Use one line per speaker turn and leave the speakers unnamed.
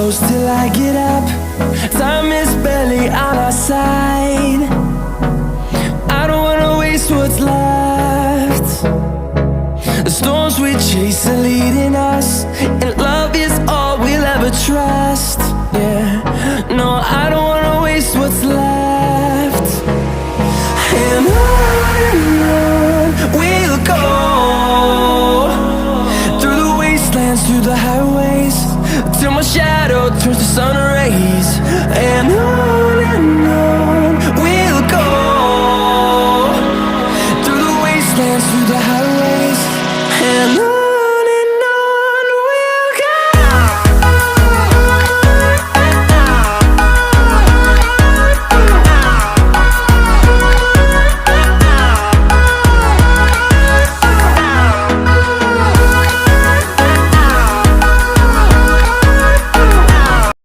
close till I get up. Time is barely on our side. I don't wanna waste what's left. The storms we chase are leading us, and love is all we'll ever trust. Yeah, no, I don't wanna waste what's left. And on we'll go, through the wastelands, through the highways, till my shadow turns to sun